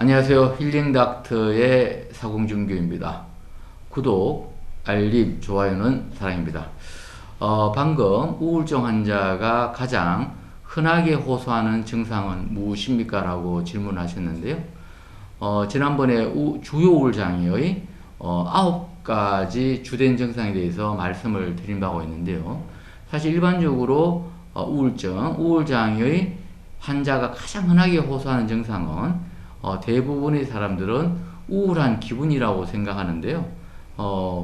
안녕하세요. 힐링닥터의 사공준규입니다. 구독, 알림, 좋아요는 사랑입니다. 방금 우울증 환자가 가장 흔하게 호소하는 증상은 무엇입니까? 라고 질문하셨는데요. 지난번에 주요 우울장애의 9가지 주된 증상에 대해서 말씀을 드린 바가 있는데요. 사실 일반적으로 우울장애의 환자가 가장 흔하게 호소하는 증상은 대부분의 사람들은 우울한 기분이라고 생각하는데요.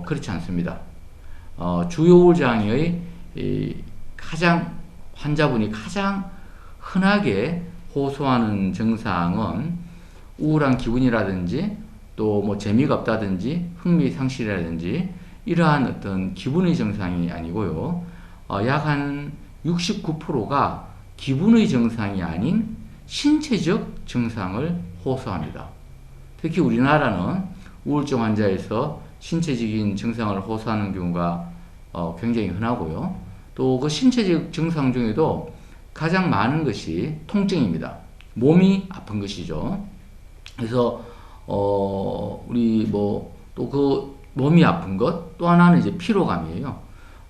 그렇지 않습니다. 주요 우울장애의 환자분이 가장 흔하게 호소하는 증상은 우울한 기분이라든지 또 뭐 재미가 없다든지 흥미 상실이라든지 이러한 어떤 기분의 증상이 아니고요. 약 한 69%가 기분의 증상이 아닌 신체적 증상을 호소합니다. 특히 우리나라는 우울증 환자에서 신체적인 증상을 호소하는 경우가 굉장히 흔하고요. 또 그 신체적 증상 중에도 가장 많은 것이 통증입니다. 몸이 아픈 것이죠. 그래서 우리 또 그 몸이 아픈 것 또 하나는 이제 피로감이에요.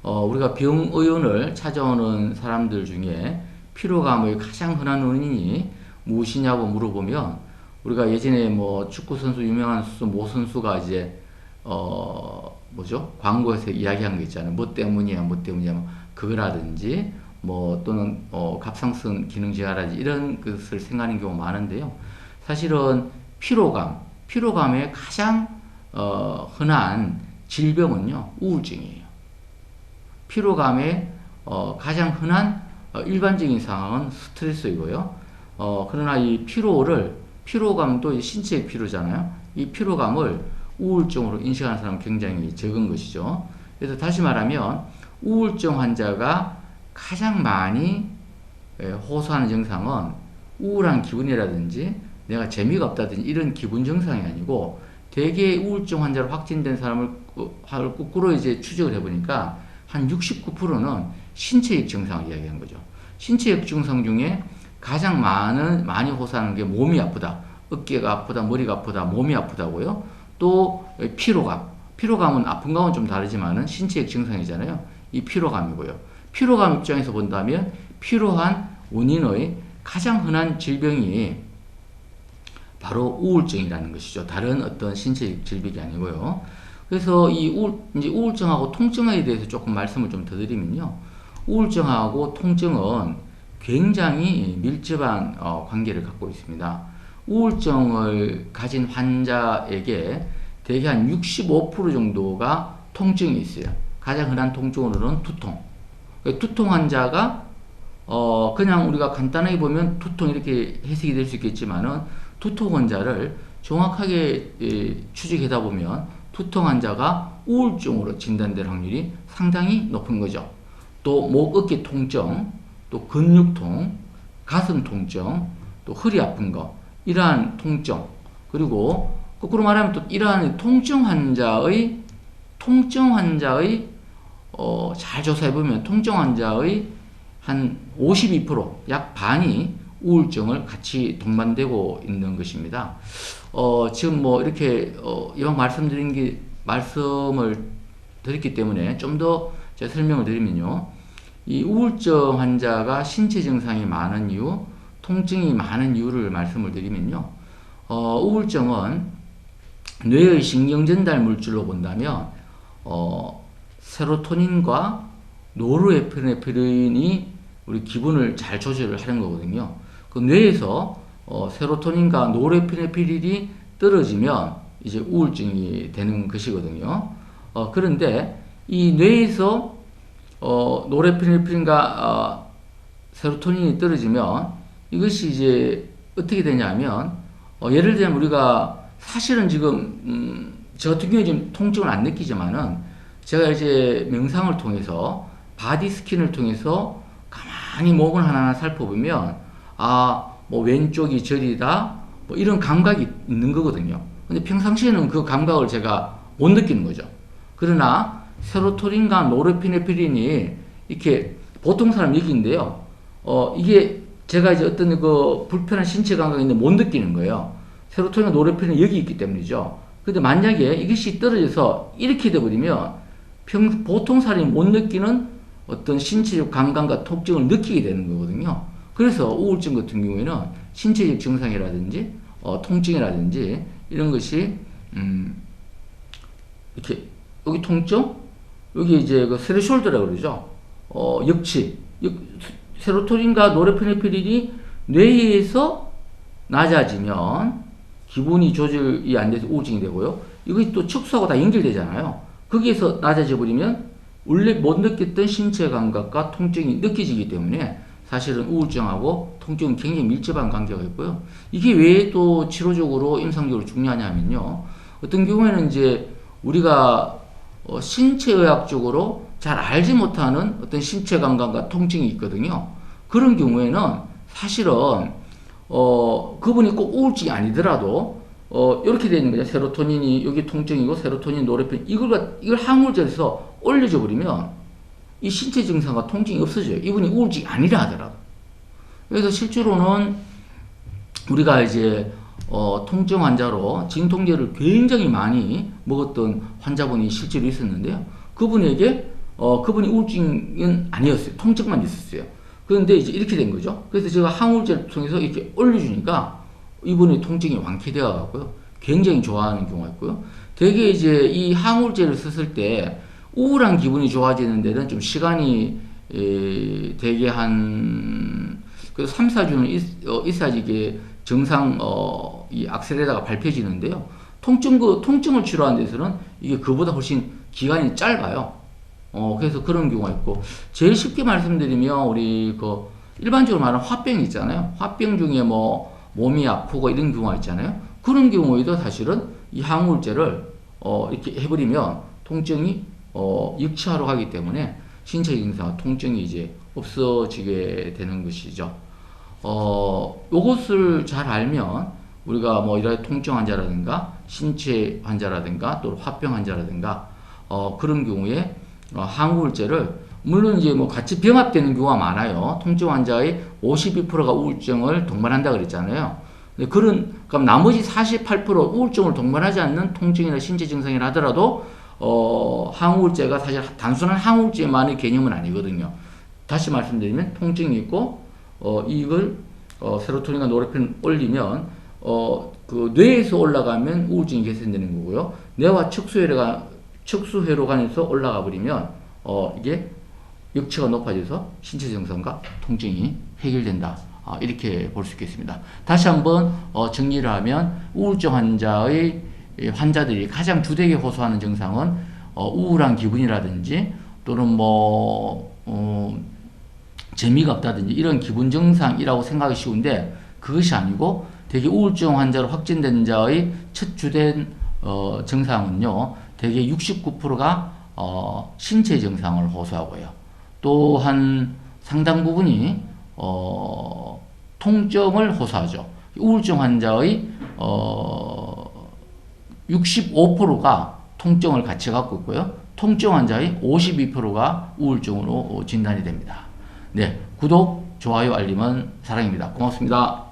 우리가 병의원을 찾아오는 사람들 중에 피로감의 가장 흔한 원인이 무엇이냐고 물어보면 우리가 예전에 축구 선수 유명한 모 선수가 이제 광고에서 이야기한 거 있잖아요. 뭐 때문이야 그거라든지 또는 갑상선 기능 저하라든지 이런 것을 생각하는 경우가 많은데요. 사실은 피로감의 가장 흔한 질병은요 우울증이에요. 피로감의 가장 흔한 일반적인 상황은 스트레스이고요. 그러나 이 피로감도 신체의 피로잖아요. 이 피로감을 우울증으로 인식하는 사람은 굉장히 적은 것이죠. 그래서 다시 말하면 우울증 환자가 가장 많이 호소하는 증상은 우울한 기분이라든지 내가 재미가 없다든지 이런 기분 증상이 아니고 대개 우울증 환자로 확진된 사람을 거꾸로 이제 추적을 해보니까 한 69%는 신체적 증상을 이야기한 거죠. 신체적 증상 중에 가장 많이 호소하는 게 몸이 아프다, 어깨가 아프다, 머리가 아프다, 몸이 아프다고요. 또 피로감은 아픈 감은 좀 다르지만은 신체적 증상이잖아요. 이 피로감이고요. 피로감 입장에서 본다면 피로한 원인의 가장 흔한 질병이 바로 우울증이라는 것이죠. 다른 어떤 신체적 질병이 아니고요. 그래서 이제 우울증하고 통증에 대해서 조금 말씀을 좀 더 드리면요. 우울증하고 통증은 굉장히 밀접한 관계를 갖고 있습니다. 우울증을 가진 환자에게 대개 한 65% 정도가 통증이 있어요. 가장 흔한 통증으로는 두통. 두통 환자가 그냥 우리가 간단하게 보면 두통 이렇게 해석이 될 수 있겠지만은 두통 환자를 정확하게 추적하다 보면 두통 환자가 우울증으로 진단될 확률이 상당히 높은 거죠. 또 목, 어깨 통증, 또 근육통, 가슴 통증, 또 허리 아픈 거, 이러한 통증, 그리고 거꾸로 말하면 또 이러한 통증 환자의 잘 조사해보면 통증 환자의 한 52%, 약 반이 우울증을 같이 동반되고 있는 것입니다. 지금 이렇게 이왕 말씀을 드렸기 때문에 좀 더 제가 설명을 드리면요. 이 우울증 환자가 신체 증상이 많은 이유, 통증이 많은 이유를 말씀을 드리면요. 우울증은 뇌의 신경전달 물질로 본다면 세로토닌과 노르에피네프린이 우리 기분을 잘 조절을 하는 거거든요. 그 뇌에서 세로토닌과 노르에피네프린이 떨어지면 이제 우울증이 되는 것이거든요. 그런데 이 뇌에서 노르에피네프린과 세로토닌이 떨어지면 이것이 이제 어떻게 되냐면 예를 들면 우리가 사실은 지금 저 같은 경우에 지금 통증을 안 느끼지만은 제가 이제 명상을 통해서 바디 스캔을 통해서 가만히 몸을 하나하나 살펴보면 왼쪽이 저리다 이런 감각이 있는 거거든요. 근데 평상시에는 그 감각을 제가 못 느끼는 거죠. 그러나 세로토닌과 노르에피네프린이 이렇게 보통 사람 얘기인데요. 이게 제가 이제 어떤 그 불편한 신체 감각이 있는데 못 느끼는 거예요. 세로토닌과 노르펜은 여기 있기 때문이죠. 근데 만약에 이것이 떨어져서 이렇게 돼버리면 보통 사람이 못 느끼는 어떤 신체적 감감과 통증을 느끼게 되는 거거든요. 그래서 우울증 같은 경우에는 신체적 증상이라든지 통증이라든지 이런 것이 이렇게 여기 통증, 여기 이제 그 스레숄더라고 그러죠. 역치, 세로토닌과 노르페네프린이 뇌에서 낮아지면 기분이 조절이 안 돼서 우울증이 되고요. 이것이 또 척수하고 다 연결되잖아요. 거기에서 낮아져 버리면 원래 못 느꼈던 신체 감각과 통증이 느껴지기 때문에 사실은 우울증하고 통증은 굉장히 밀접한 관계가 있고요. 이게 왜 또 치료적으로 임상적으로 중요하냐면요. 어떤 경우에는 이제 우리가 신체의학적으로 잘 알지 못하는 어떤 신체 감각과 통증이 있거든요. 그런 경우에는 사실은 그분이 꼭 우울증이 아니더라도 이렇게 되는 거죠. 세로토닌이 여기 통증이고 세로토닌, 노르펜 이걸 항우울제에서 올려줘 버리면 이 신체 증상과 통증이 없어져요. 이분이 우울증이 아니라 하더라도. 그래서 실제로는 우리가 이제 통증 환자로 진통제를 굉장히 많이 먹었던 환자분이 실제로 있었는데요. 그분에게 그분이 우울증은 아니었어요. 통증만 있었어요. 그런데 이제 이렇게 된 거죠. 그래서 제가 항우울제를 통해서 이렇게 올려주니까 이분의 통증이 완쾌되어 갖고요. 굉장히 좋아하는 경우가 있고요. 되게 이제 이 항우울제를 썼을 때 우울한 기분이 좋아지는 데는 좀 시간이 되게 한 그래서 3, 4주는 있어야지 이게 정상 이 악셀에다가 밟혀지는데요. 통증을 치료하는 데서는 이게 그보다 훨씬 기간이 짧아요. 그래서 그런 경우가 있고 제일 쉽게 말씀드리면 우리 그 일반적으로 말하는 화병 있잖아요. 화병 중에 뭐 몸이 아프고 이런 경우가 있잖아요. 그런 경우에도 사실은 이 항우울제를 이렇게 해버리면 통증이 역치하러 가기 때문에 신체 증상, 통증이 이제 없어지게 되는 것이죠. 요것을 잘 알면 우리가 뭐 이런 통증 환자라든가 신체 환자라든가 또 화병 환자라든가 그런 경우에 항우울제를 물론 이제 뭐 같이 병합되는 경우가 많아요. 통증 환자의 52%가 우울증을 동반한다 그랬잖아요. 그럼 나머지 48% 우울증을 동반하지 않는 통증이나 신체 증상이라 하더라도 항우울제가 사실 단순한 항우울제만의 개념은 아니거든요. 다시 말씀드리면 통증이 있고 이걸 세로토닌과 노르펜 올리면 그 뇌에서 올라가면 우울증이 개선되는 거고요. 뇌와 척수회로간에서 올라가 버리면 이게 역치가 높아져서 신체 증상과 통증이 해결된다. 이렇게 볼 수 있겠습니다. 다시 한번 정리를 하면 우울증 환자들이 가장 주되게 호소하는 증상은 우울한 기분이라든지 또는 뭐 재미가 없다든지 이런 기분 증상이라고 생각이 쉬운데 그것이 아니고 대개 우울증 환자로 확진된 자의 첫 주된 증상은요. 대개 69%가 신체 증상을 호소하고요. 또한 상당 부분이 통증을 호소하죠. 우울증 환자의 65%가 통증을 같이 갖고 있고요. 통증 환자의 52%가 우울증으로 진단이 됩니다. 네, 구독, 좋아요, 알림은 사랑입니다. 고맙습니다.